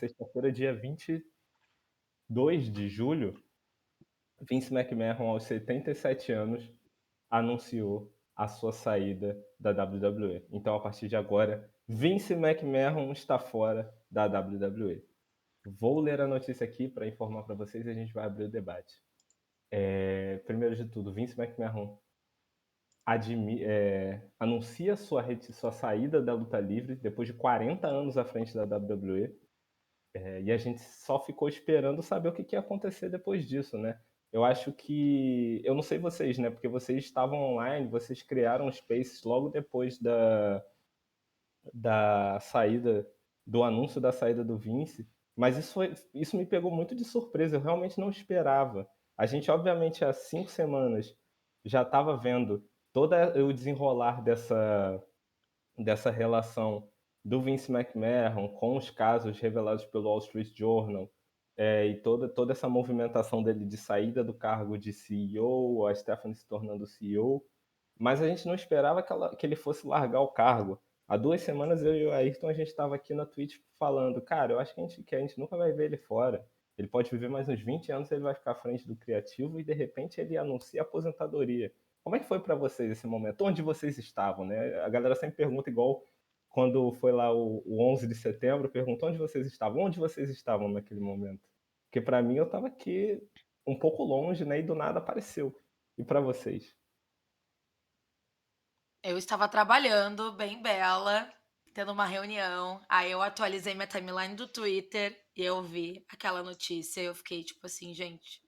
sexta-feira, dia 22 de julho, Vince McMahon, aos 77 anos, anunciou a sua saída da WWE. Então, a partir de agora, Vince McMahon está fora da WWE. Vou ler a notícia aqui para informar para vocês e a gente vai abrir o debate. Primeiro de tudo, Vince McMahon anuncia sua saída da luta livre depois de 40 anos à frente da WWE. E a gente só ficou esperando saber o que ia acontecer depois disso, né? Eu acho que... Eu não sei vocês, né? Porque vocês estavam online, vocês criaram Spaces logo depois da saída, do anúncio da saída do Vince, mas isso me pegou muito de surpresa, eu realmente não esperava. A gente, obviamente, há 5 semanas já estava vendo todo o desenrolar dessa relação do Vince McMahon com os casos revelados pelo Wall Street Journal, e toda essa movimentação dele de saída do cargo de CEO, a Stephanie se tornando CEO, mas a gente não esperava que ele fosse largar o cargo. Há 2 semanas eu e o Ayrton, a gente estava aqui na Twitch falando, cara, eu acho que a gente nunca vai ver ele fora. Ele pode viver mais uns 20 anos, ele vai ficar à frente do criativo e de repente ele anuncia a aposentadoria. Como é que foi para vocês esse momento? Onde vocês estavam, né? A galera sempre pergunta, igual quando foi lá o 11 de setembro, perguntou onde vocês estavam. Onde vocês estavam naquele momento? Porque para mim eu estava aqui um pouco longe, né? E do nada apareceu. E para vocês? Eu estava trabalhando, bem bela, tendo uma reunião. Aí eu atualizei minha timeline do Twitter e eu vi aquela notícia. E eu fiquei tipo assim, gente,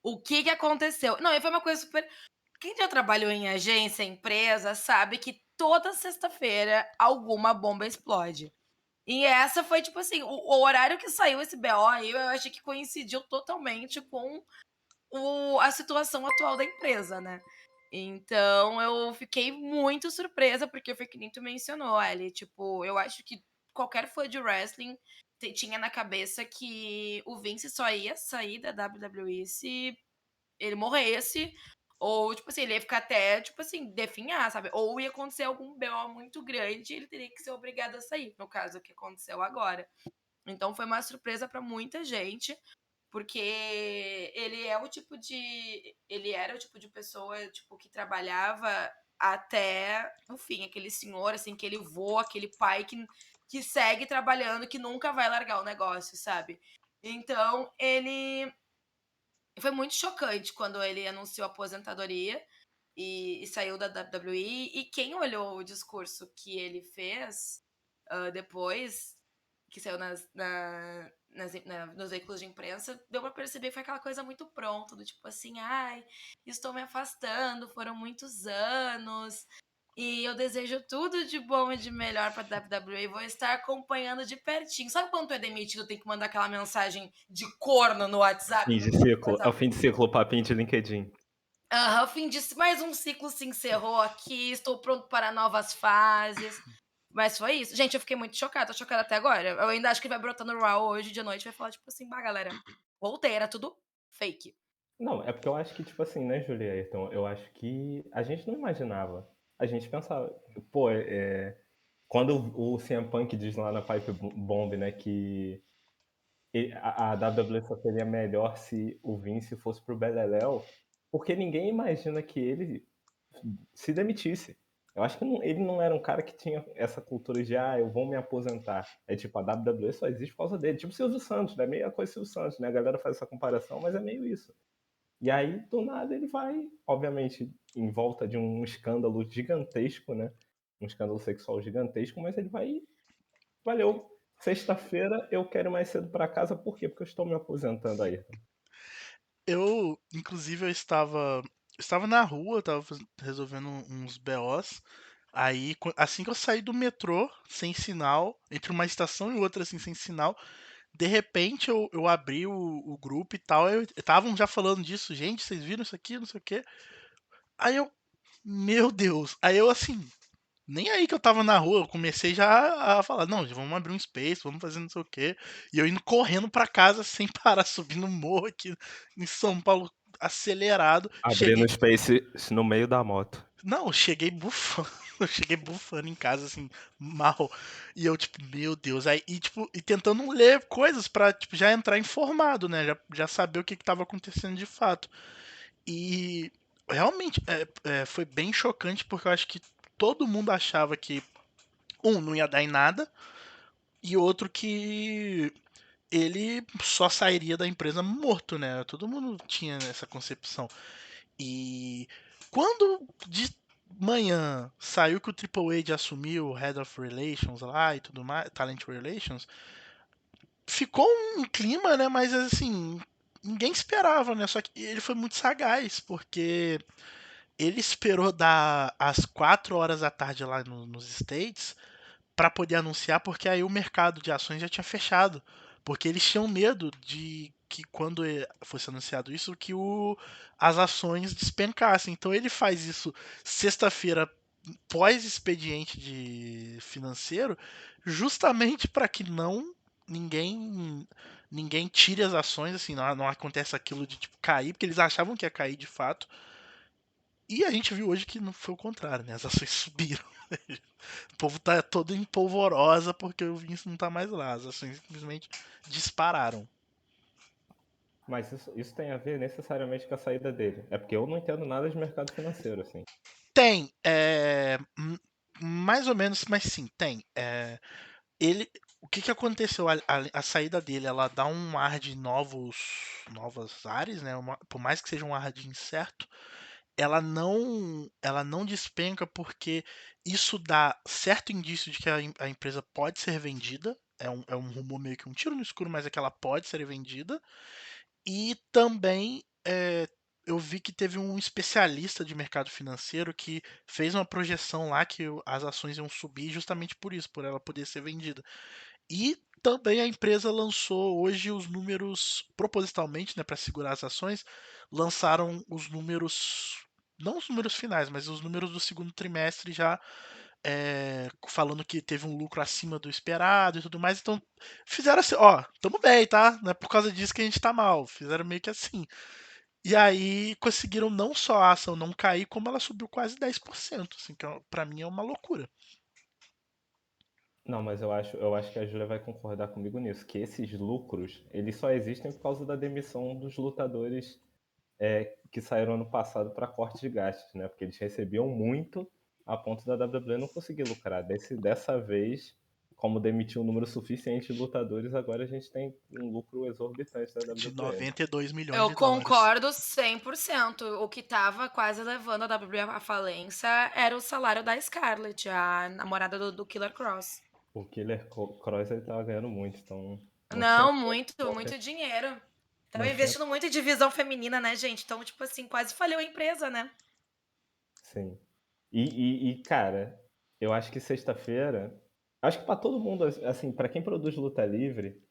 o que que aconteceu? Não, e foi uma coisa super. Quem já trabalhou em agência, empresa, sabe que toda sexta-feira alguma bomba explode. E essa foi tipo assim, o horário que saiu esse BO aí, eu achei que coincidiu totalmente com a situação atual da empresa, né? Então eu fiquei muito surpresa, porque foi que nem tu mencionou, Ellie. Tipo, eu acho que qualquer fã de wrestling tinha na cabeça que o Vince só ia sair da WWE se ele morresse, ou, tipo assim, ele ia ficar até, tipo assim, definhar, sabe? Ou ia acontecer algum BO muito grande e ele teria que ser obrigado a sair, no caso, o que aconteceu agora. Então foi uma surpresa para muita gente, porque ele era o tipo de pessoa, tipo, que trabalhava até o fim, aquele senhor, assim, que ele voa, aquele pai que segue trabalhando, que nunca vai largar o negócio, sabe? Então, ele foi muito chocante quando ele anunciou a aposentadoria e saiu da WWE. E quem olhou o discurso que ele fez depois, que saiu nos veículos de imprensa, deu pra perceber que foi aquela coisa muito pronta, do tipo assim, ai, estou me afastando, foram muitos anos, e eu desejo tudo de bom e de melhor pra WWE, vou estar acompanhando de pertinho. Sabe quando tu é demitido, tem que mandar aquela mensagem de corno no WhatsApp? Fim de ciclo. É o fim de ciclo, o papinho de LinkedIn. Aham, mais um ciclo se encerrou aqui, estou pronto para novas fases. Mas foi isso. Gente, eu fiquei muito chocada, tô chocada até agora. Eu ainda acho que vai brotar no Raw hoje de noite, vai falar tipo assim: "Bah, galera, voltei, era tudo fake". Não, é porque eu acho que, tipo assim, né, Julia? Então, eu acho que a gente não imaginava. A gente pensava, pô, quando o CM Punk diz lá na Pipe Bomb, né, que a WWE só seria melhor se o Vince fosse pro Beleléu, porque ninguém imagina que ele se demitisse. Eu acho que ele não era um cara que tinha essa cultura de, eu vou me aposentar. É tipo, a WWE só existe por causa dele. Tipo o Silvio Santos, né? Meio a coisa do Silvio Santos, né? A galera faz essa comparação, mas é meio isso. E aí, do nada, ele vai, obviamente, em volta de um escândalo gigantesco, né? Um escândalo sexual gigantesco, mas ele vai. Valeu. Sexta-feira eu quero ir mais cedo para casa, por quê? Porque eu estou me aposentando aí. Inclusive, eu estava na rua, estava resolvendo uns BOs. Aí, assim que eu saí do metrô, sem sinal, entre uma estação e outra, assim, sem sinal, de repente eu abri o grupo e tal, estavam já falando disso, gente, vocês viram isso aqui, não sei o quê. Aí eu, meu Deus, aí eu assim, nem aí que eu tava na rua, eu comecei já a falar, não, vamos abrir um space, vamos fazer não sei o quê. E eu indo correndo pra casa sem parar, subindo o morro aqui em São Paulo, acelerado. Abrindo Cheguei, Space no meio da moto. Não, eu cheguei bufando. Eu cheguei bufando em casa, assim, mal. E eu, tipo, meu Deus. Aí, e, tipo, e tentando ler coisas pra, tipo, já entrar informado, né? Já saber o que tava acontecendo de fato. E realmente foi bem chocante, porque eu acho que todo mundo achava que, não ia dar em nada, e outro que ele só sairia da empresa morto, né? Todo mundo tinha essa concepção. E quando de manhã saiu que o Triple H assumiu o Head of Relations lá e tudo mais, Talent Relations, ficou um clima, né? Mas assim, ninguém esperava, né? Só que ele foi muito sagaz, porque ele esperou dar às 4 horas da tarde lá nos States para poder anunciar, porque aí o mercado de ações já tinha fechado. Porque eles tinham medo de que quando fosse anunciado isso, que as ações despencassem. Então ele faz isso sexta-feira pós-expediente de financeiro, justamente para que ninguém tire as ações, assim, não acontece aquilo de tipo cair, porque eles achavam que ia cair de fato. E a gente viu hoje que não foi o contrário, né? As ações subiram. O povo tá todo em polvorosa porque o Vince não tá mais lá. As ações simplesmente dispararam. Mas isso tem a ver necessariamente com a saída dele. É porque eu não entendo nada de mercado financeiro, assim. Tem, mais ou menos, mas sim, tem. Ele, o que aconteceu? A saída dele, ela dá um ar de novas áreas, né? Por mais que seja um ar de incerto, ela não despenca porque isso dá certo indício de que a empresa pode ser vendida. É um rumor meio que um tiro no escuro, mas é que ela pode ser vendida. E também eu vi que teve um especialista de mercado financeiro que fez uma projeção lá que as ações iam subir justamente por isso, por ela poder ser vendida. E também a empresa lançou hoje os números, propositalmente, né, para segurar as ações, lançaram os números, não os números finais, mas os números do segundo trimestre já falando que teve um lucro acima do esperado e tudo mais. Então fizeram assim, ó, tamo bem, tá? Não é por causa disso que a gente tá mal. Fizeram meio que assim. E aí conseguiram não só a ação não cair, como ela subiu quase 10%, assim, que pra mim é uma loucura. Não, mas eu acho que a Júlia vai concordar comigo nisso, que esses lucros, eles só existem por causa da demissão dos lutadores que saíram ano passado para corte de gastos, né? Porque eles recebiam muito a ponto da WWE não conseguir lucrar. Dessa vez, como demitiu um número suficiente de lutadores, agora a gente tem um lucro exorbitante da De WWE. 92 milhões Eu de dólares. concordo 100%. O que tava quase levando a WWE à falência era o salário da Scarlett, a namorada do Killer Cross. O Killer Kross ele tava ganhando muito, então não tinha Não, muito, muito dinheiro. Tava não tinha investindo muito em divisão feminina, né, gente? Então, tipo assim, quase falhou a empresa, né? sim. Cara, eu acho que sexta-feira, acho que para todo mundo, assim, para quem produz luta livre,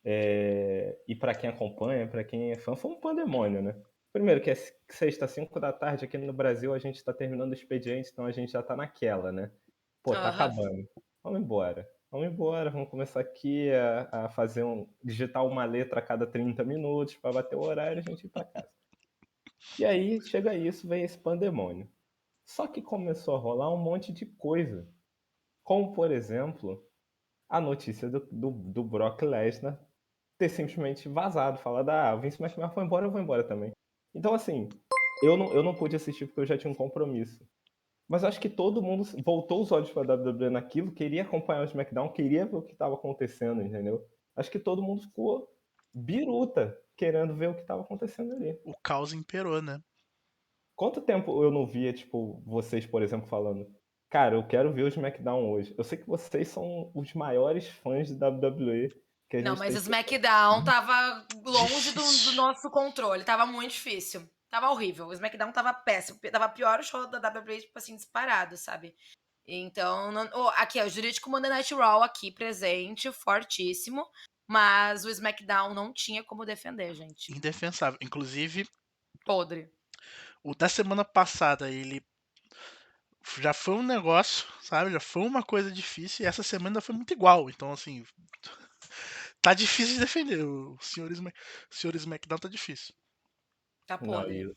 e para quem acompanha, para quem é fã, foi um pandemônio, né? Primeiro que é sexta, 5 da tarde, aqui no Brasil a gente está terminando o expediente, então a gente já tá naquela, né? Pô, tá Aham. acabando. Vamos embora. Vamos embora, vamos começar aqui a fazer digitar uma letra a cada 30 minutos para bater o horário e a gente ir para casa. E aí chega isso, vem esse pandemônio. Só que começou a rolar um monte de coisa. Como, por exemplo, a notícia do Brock Lesnar ter simplesmente vazado, falado, o Vince McMahon foi embora, eu vou embora também. Então, assim, eu não pude assistir porque eu já tinha um compromisso. Mas acho que todo mundo voltou os olhos para a WWE naquilo, queria acompanhar o SmackDown, queria ver o que estava acontecendo, entendeu? Acho que todo mundo ficou biruta, querendo ver o que estava acontecendo ali. O caos imperou, né? Quanto tempo eu não via, tipo, vocês, por exemplo, falando, cara, eu quero ver o SmackDown hoje. Eu sei que vocês são os maiores fãs de WWE que a Não, gente mas tem. o SmackDown tava longe do Difícil. nosso controle. Tava muito difícil. Tava horrível. O SmackDown tava péssimo. Tava pior o show da WWE, tipo assim, disparado, sabe? Então, aqui, ó, o jurídico Monday Night Raw aqui presente, fortíssimo. Mas o SmackDown não tinha como defender, gente. Indefensável. Inclusive, Podre. o da semana passada, ele já foi um negócio, sabe? Já foi uma coisa difícil e essa semana ainda foi muito igual. Então, assim, tá difícil de defender. O senhor SmackDown tá difícil. Tá Não, podre.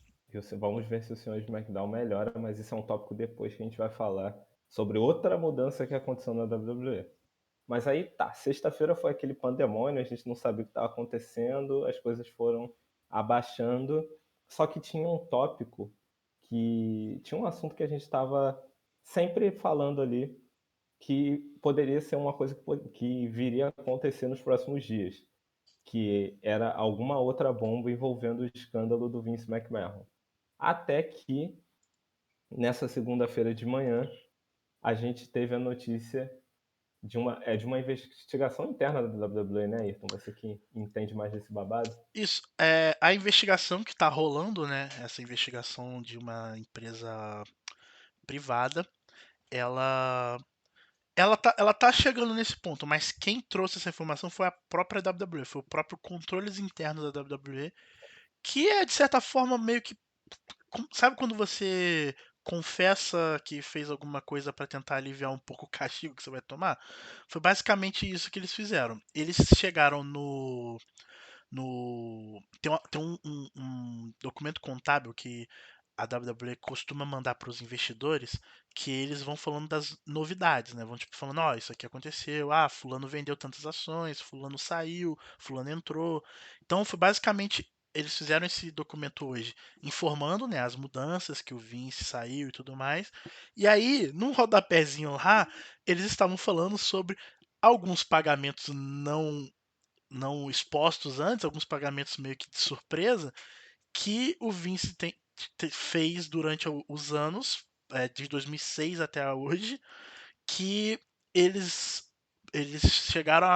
Vamos ver se o senhor SmackDown melhora, mas isso é um tópico depois que a gente vai falar sobre outra mudança que aconteceu na WWE. Mas aí tá, sexta-feira foi aquele pandemônio, a gente não sabia o que estava acontecendo, as coisas foram abaixando, só que tinha um tópico tinha um assunto que a gente estava sempre falando ali, que poderia ser uma coisa que viria a acontecer nos próximos dias, que era alguma outra bomba envolvendo o escândalo do Vince McMahon. Até que, nessa segunda-feira de manhã, a gente teve a notícia de uma investigação interna da WWE, né, Ayrton? Você que entende mais desse babado. Isso, a investigação que tá rolando, né? Essa investigação de uma empresa privada, ela ela tá chegando nesse ponto, mas quem trouxe essa informação foi a própria WWE, foi o próprio controles internos da WWE, que é de certa forma meio que sabe quando você confessa que fez alguma coisa pra tentar aliviar um pouco o castigo que você vai tomar? Foi basicamente isso que eles fizeram. Eles chegaram no tem um documento contábil que a WWE costuma mandar para os investidores, que eles vão falando das novidades, né? Vão tipo falando, ó, isso aqui aconteceu, fulano vendeu tantas ações, fulano saiu, fulano entrou. Então foi basicamente eles fizeram esse documento hoje, informando, né, as mudanças que o Vince saiu e tudo mais. E aí, num rodapézinho lá, eles estavam falando sobre alguns pagamentos não expostos antes, alguns pagamentos meio que de surpresa, que o Vince fez durante os anos, de 2006 até hoje, que eles eles chegaram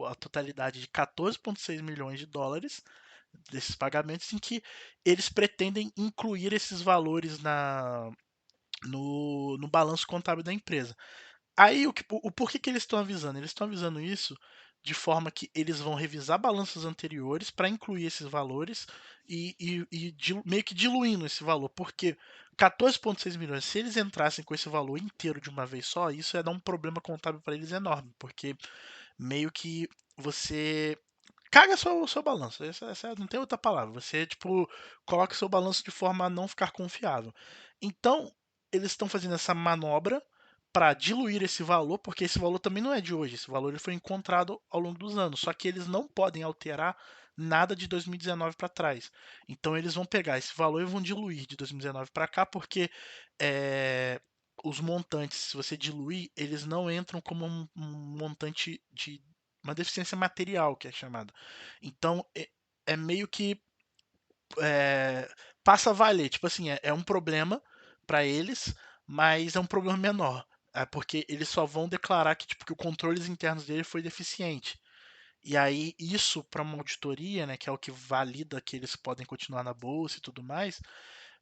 à totalidade de 14,6 milhões de dólares desses pagamentos, em que eles pretendem incluir esses valores no balanço contábil da empresa. Aí o porquê que eles estão avisando? Eles estão avisando isso de forma que eles vão revisar balanços anteriores para incluir esses valores e meio que diluindo esse valor, porque 14,6 milhões, se eles entrassem com esse valor inteiro de uma vez só, isso ia dar um problema contábil para eles enorme, porque meio que você caga seu balanço. Não tem outra palavra. Você, tipo, coloca seu balanço de forma a não ficar confiável. Então, eles estão fazendo essa manobra para diluir esse valor, porque esse valor também não é de hoje. Esse valor ele foi encontrado ao longo dos anos. Só que eles não podem alterar nada de 2019 para trás. Então, eles vão pegar esse valor e vão diluir de 2019 para cá, porque é, os montantes, se você diluir, eles não entram como um montante de uma deficiência material, que é chamada. Então, é meio que passa a valer. Tipo assim, é um problema para eles, mas é um problema menor. Porque eles só vão declarar que, tipo, que os controles internos dele foi deficiente. E aí, isso para uma auditoria, né, que é o que valida que eles podem continuar na bolsa e tudo mais,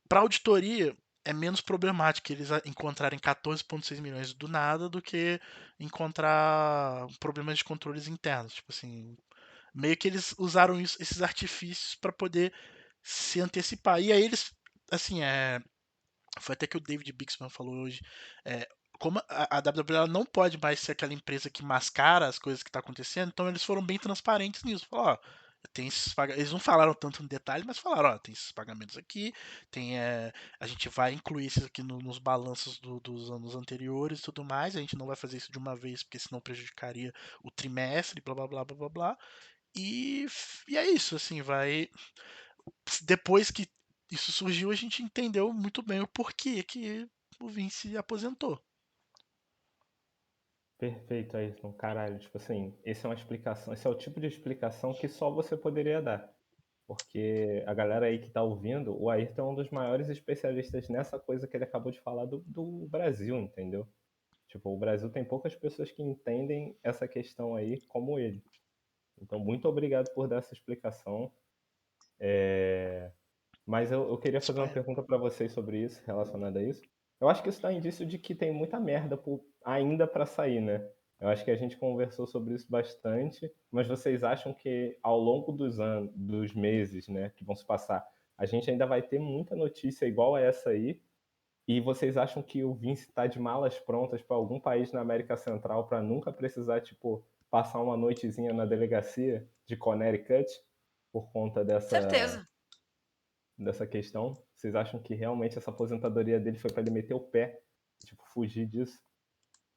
para auditoria é menos problemático eles encontrarem 14,6 milhões do nada do que encontrar problemas de controles internos. Tipo assim, meio que eles usaram esses artifícios para poder se antecipar. E aí eles, assim, foi até que o David Bixman falou hoje, é, como a WWE ela não pode mais ser aquela empresa que mascara as coisas que tá acontecendo, então eles foram bem transparentes nisso. Falaram, ó, tem eles não falaram tanto no detalhe, mas falaram, ó, tem esses pagamentos aqui, a gente vai incluir isso aqui nos balanços dos anos anteriores e tudo mais, a gente não vai fazer isso de uma vez, porque senão prejudicaria o trimestre, blá blá blá blá blá blá. E é isso, assim, vai. Depois que isso surgiu, a gente entendeu muito bem o porquê que o Vince aposentou. Perfeito, Ayrton. Caralho, tipo assim, esse é uma explicação, esse é o tipo de explicação que só você poderia dar. Porque a galera aí que tá ouvindo, o Ayrton é um dos maiores especialistas nessa coisa que ele acabou de falar do Brasil, entendeu? Tipo, o Brasil tem poucas pessoas que entendem essa questão aí como ele. Então, muito obrigado por dar essa explicação. Mas eu queria fazer uma Disponha. pergunta para vocês sobre isso, relacionada a isso. Eu acho que isso dá indício de que tem muita merda ainda para sair, né? Eu acho que a gente conversou sobre isso bastante, mas vocês acham que ao longo dos anos, dos meses, né, que vão se passar, a gente ainda vai ter muita notícia igual a essa aí? E vocês acham que o Vince está de malas prontas para algum país na América Central para nunca precisar, tipo, passar uma noitezinha na delegacia de Connecticut por conta dessa Certeza. dessa questão? Vocês acham que realmente essa aposentadoria dele foi para ele meter o pé, tipo, fugir disso?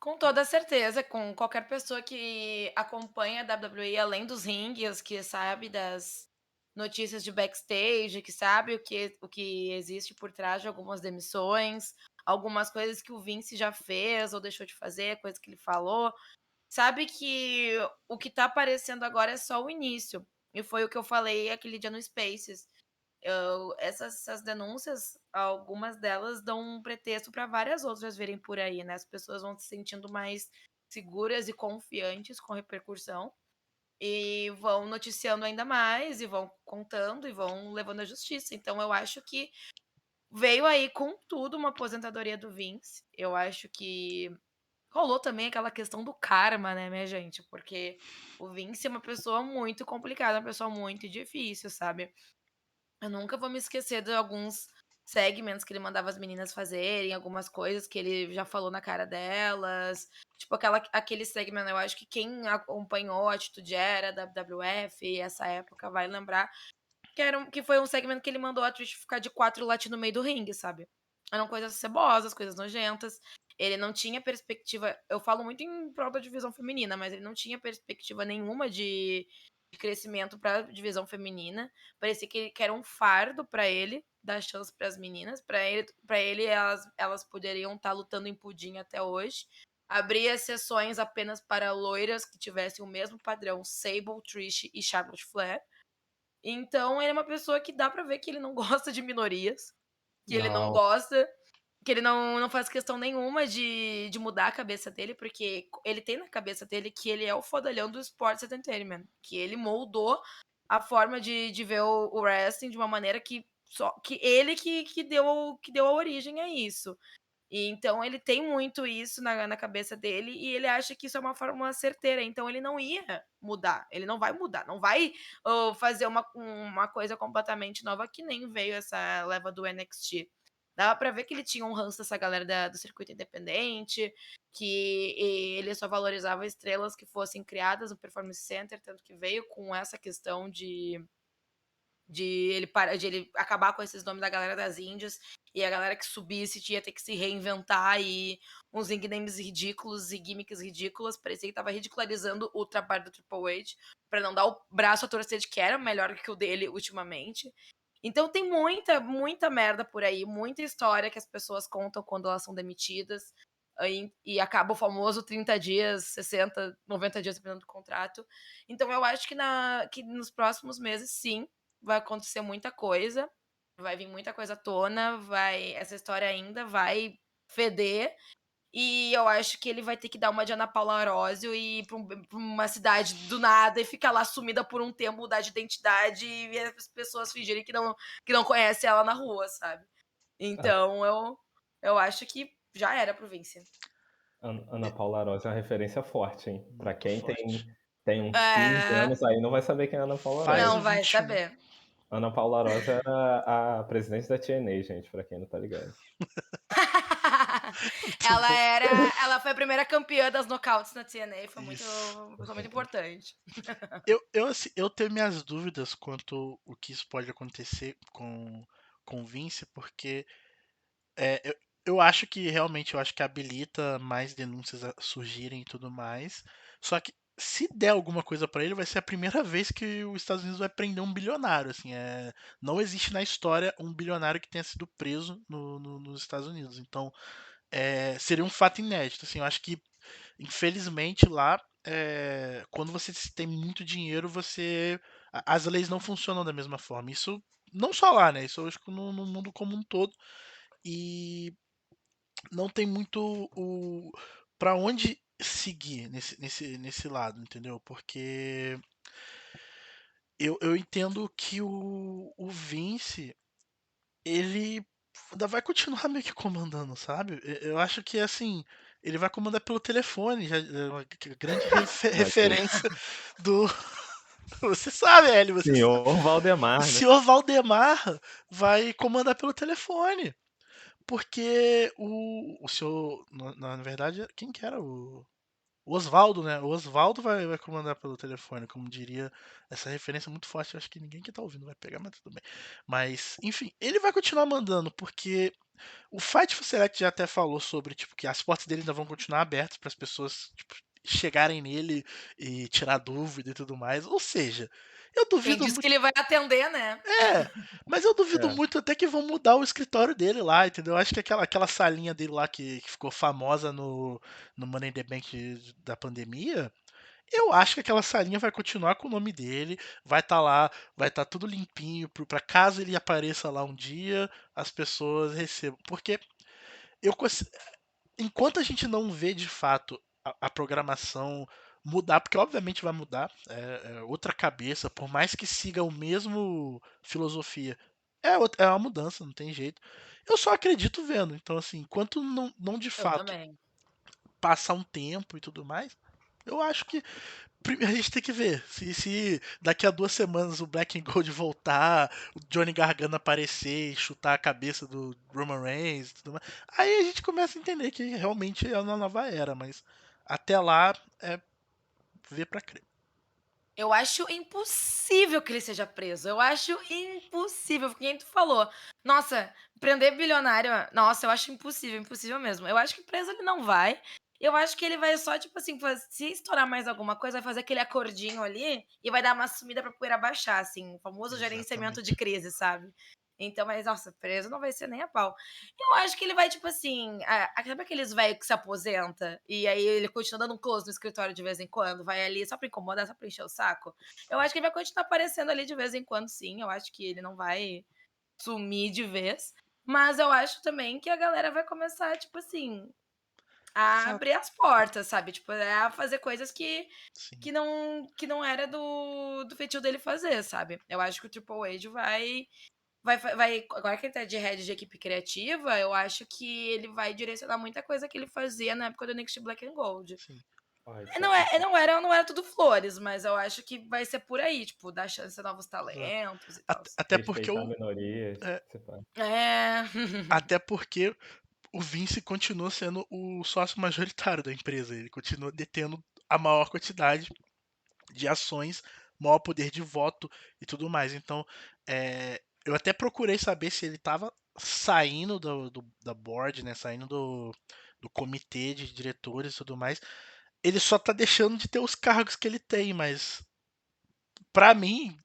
Com toda certeza, com qualquer pessoa que acompanha a WWE além dos rings, que sabe das notícias de backstage, que sabe o que existe por trás de algumas demissões, algumas coisas que o Vince já fez ou deixou de fazer, coisas que ele falou, sabe que o que tá aparecendo agora é só o início. E foi o que eu falei aquele dia no Spaces. Essas denúncias, algumas delas dão um pretexto para várias outras virem por aí, né? As pessoas vão se sentindo mais seguras e confiantes com a repercussão e vão noticiando ainda mais e vão contando e vão levando à justiça. Então eu acho que veio aí com tudo uma aposentadoria do Vince. Eu acho que rolou também aquela questão do karma, né, minha gente? Porque o Vince é uma pessoa muito complicada, uma pessoa muito difícil, sabe? Eu nunca vou me esquecer de alguns segmentos que ele mandava as meninas fazerem, algumas coisas que ele já falou na cara delas. Tipo, aquele segmento, eu acho que quem acompanhou a Atitude Era da WWF essa época vai lembrar que foi um segmento que ele mandou a Trish ficar de 4 latindo no meio do ringue, sabe? Eram coisas cebosas, coisas nojentas. Ele não tinha perspectiva. Eu falo muito em prol da divisão feminina, mas ele não tinha perspectiva nenhuma de crescimento para divisão feminina. Parecia que era um fardo para ele dar chance para as meninas. Para ele elas poderiam estar lutando em pudim até hoje. Abria sessões apenas para loiras que tivessem o mesmo padrão Sable, Trish e Charlotte Flair. Então, ele é uma pessoa que dá pra ver que ele não gosta de minorias, que ele não Não, gosta, que ele não faz questão nenhuma de mudar a cabeça dele, porque ele tem na cabeça dele que ele é o fodalhão do Sports Entertainment, que ele moldou a forma de ver o wrestling de uma maneira que só que ele que deu a origem a isso. E então ele tem muito isso na cabeça dele e ele acha que isso é uma fórmula certeira. Então ele não ia mudar, ele não vai mudar, não vai fazer uma coisa completamente nova que nem veio essa leva do NXT. Dava pra ver que ele tinha um ranço dessa galera do circuito independente, que ele só valorizava estrelas que fossem criadas no Performance Center, tanto que veio com essa questão de ele acabar com esses nomes da galera das Índias e a galera que subisse tinha ter que se reinventar e uns nicknames ridículos e gimmicks ridículas. Parecia que tava ridicularizando o trabalho do Triple H pra não dar o braço a torcer de que era melhor que o dele ultimamente. Então tem muita, muita merda por aí, muita história que as pessoas contam quando elas são demitidas. E acaba o famoso 30 dias, 60, 90 dias, dependendo do contrato. Então eu acho que nos próximos meses, sim, vai acontecer muita coisa, vai vir muita coisa à tona, essa história ainda vai feder, e eu acho que ele vai ter que dar uma de Ana Paula Arósio e ir pra uma cidade do nada e ficar lá sumida por um tempo, mudar de identidade e as pessoas fingirem que não conhecem ela na rua, sabe? Então eu acho que já era pro Vince. Ana Paula Arósio é uma referência forte, hein? Pra Muito quem forte. tem uns 15 É, anos aí não vai saber quem é Ana Paula Faz Arósio. o não vai 21. saber. Ana Paula Arósio era a presidente da TNA, gente, pra quem não tá ligado. Muito bom. Ela foi a primeira campeã das knockouts na TNA, foi Isso. uma pessoa muito importante. Assim, eu tenho minhas dúvidas quanto o que isso pode acontecer com o Vince, porque é, eu acho que realmente eu acho que habilita mais denúncias a surgirem e tudo mais. Só que se der alguma coisa pra ele, vai ser a primeira vez que os Estados Unidos vai prender um bilionário. Assim, não existe na história um bilionário que tenha sido preso nos Estados Unidos. Então, seria um fato inédito. Assim, eu acho que, infelizmente, lá, quando você tem muito dinheiro, as leis não funcionam da mesma forma. Isso não só lá, né? Isso eu acho que no mundo como um todo. E não tem muito para onde seguir nesse lado, entendeu? Porque eu entendo que o Vince, ele ainda vai continuar meio que comandando, sabe? Eu acho que assim, ele vai comandar pelo telefone, já é uma grande Ok. referência do. Você sabe, Hélio, você sabe. Senhor O Valdemar, né? senhor Valdemar vai comandar pelo telefone. Porque o senhor. Na verdade, quem que era o O Oswaldo, né? O Oswaldo vai comandar pelo telefone, como diria. Essa referência é muito forte, eu acho que ninguém que tá ouvindo vai pegar, mas tudo bem. Mas, enfim, ele vai continuar mandando, porque o Fight for Select já até falou sobre, tipo, que as portas dele ainda vão continuar abertas para as pessoas, tipo, chegarem nele e tirar dúvida e tudo mais. Ou seja, eu Quem duvido disse que muito. ele vai atender, né? É, mas eu duvido É. muito até que vão mudar o escritório dele lá, entendeu? Eu acho que aquela salinha dele lá que ficou famosa no Money in the Bank da pandemia, eu acho que aquela salinha vai continuar com o nome dele, vai estar lá, vai estar tudo limpinho, pra caso ele apareça lá um dia, as pessoas recebam. Porque eu, enquanto a gente não vê de fato a programação mudar, porque obviamente vai mudar, é outra cabeça, por mais que siga o mesmo filosofia, é uma mudança, não tem jeito. Eu só acredito vendo. Então, assim, enquanto não de Eu fato também. passar um tempo e tudo mais, eu acho que a gente tem que ver se daqui a 2 semanas o Black and Gold voltar, o Johnny Gargano aparecer e chutar a cabeça do Roman Reigns e tudo mais. Aí a gente começa a entender que realmente é uma nova era, mas até lá é ver pra crer. Eu acho impossível que ele seja preso. Eu acho impossível. Quem tu falou? Nossa, prender bilionário. Nossa, eu acho impossível, impossível mesmo. Eu acho que preso ele não vai. Eu acho que ele vai só, tipo assim, se estourar mais alguma coisa, vai fazer aquele acordinho ali e vai dar uma sumida pra poeira baixar, assim, o famoso gerenciamento de Exatamente. crise, sabe? Então, mas, nossa, preso não vai ser nem a pau. Eu acho que ele vai, tipo assim, sabe aqueles velhos que se aposenta e aí ele continua dando um close no escritório de vez em quando, vai ali só pra incomodar, só pra encher o saco? Eu acho que ele vai continuar aparecendo ali de vez em quando, sim. Eu acho que ele não vai sumir de vez. Mas eu acho também que a galera vai começar, tipo assim, a Exato. abrir as portas, sabe? Tipo, a fazer coisas que, Sim. que não era do feitio dele fazer, sabe? Eu acho que o Triple H vai. Agora que ele tá de head de equipe criativa, eu acho que ele vai direcionar muita coisa que ele fazia na época do NXT Black and Gold. Sim. Ó, Não, não era tudo flores, mas eu acho que vai ser por aí, tipo, dar chance a novos Exato. talentos e tal. Até porque respeitar o. minorias. é, Você fala. É. até porque o Vince continua sendo o sócio majoritário da empresa. Ele continua detendo a maior quantidade de ações, maior poder de voto e tudo mais. Então, eu até procurei saber se ele estava saindo da board, né? Saindo do comitê de diretores e tudo mais. Ele só tá deixando de ter os cargos que ele tem, mas pra mim,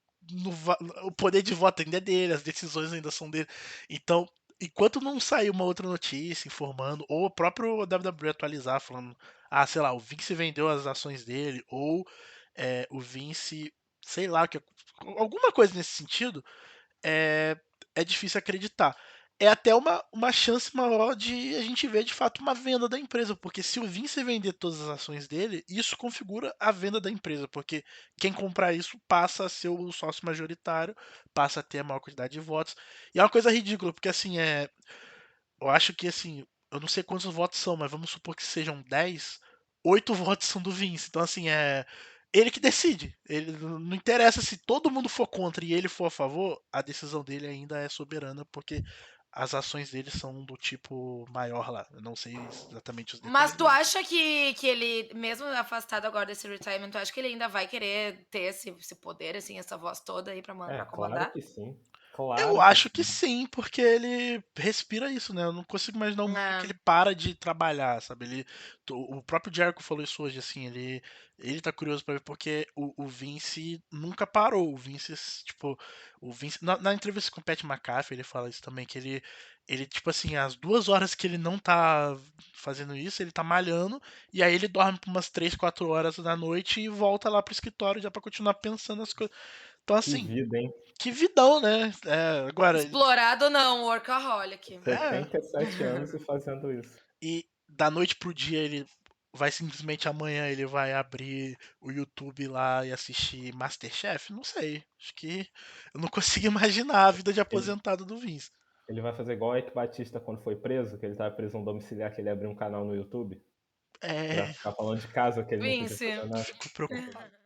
o poder de voto ainda é dele, as decisões ainda são dele. Então, enquanto não sair uma outra notícia informando, ou o próprio WWE atualizar, falando, sei lá, o Vince vendeu as ações dele, ou o Vince, sei lá, alguma coisa nesse sentido, é, é difícil acreditar. É até uma chance maior de a gente ver de fato uma venda da empresa, porque se o Vince vender todas as ações dele, isso configura a venda da empresa, porque quem comprar isso passa a ser o sócio majoritário, passa a ter a maior quantidade de votos. E é uma coisa ridícula, porque assim, eu acho que assim, eu não sei quantos votos são, mas vamos supor que sejam 10, 8 votos são do Vince. Então, assim, é ele que decide. Ele não interessa se todo mundo for contra e ele for a favor, a decisão dele ainda é soberana, porque as ações dele são do tipo maior lá. Eu não sei exatamente os Mas detalhes, tu mas acha que ele, mesmo afastado agora desse retirement, tu acha que ele ainda vai querer ter esse poder, assim, essa voz toda aí pra É, claro comandar? que sim. eu Claro que acho que sim. sim, porque ele respira isso, né? Eu não consigo imaginar um mundo que É. ele para de trabalhar, sabe? O próprio Jericho falou isso hoje, assim, ele tá curioso pra ver porque o Vince nunca parou. O Vince, tipo, na entrevista com o Pat McAfee, ele fala isso também, que ele, tipo assim, as 2 horas que ele não tá fazendo isso, ele tá malhando, e aí ele dorme por umas 3, 4 horas da noite e volta lá pro escritório já pra continuar pensando as coisas. Então, Que assim, vida, hein? que vidão, né? Agora, Explorado não, workaholic. 77 anos e fazendo isso. e da noite pro dia ele vai simplesmente amanhã ele vai abrir o YouTube lá e assistir MasterChef? Não sei. Acho que eu não consigo imaginar a vida de Ele, aposentado do Vince. ele vai fazer igual o Eike Batista quando foi preso, que ele estava preso no domiciliar, que ele abriu um canal no YouTube pra É, ficar falando de casa que ele não podia fico, fazer Vince. nada. fico preocupado.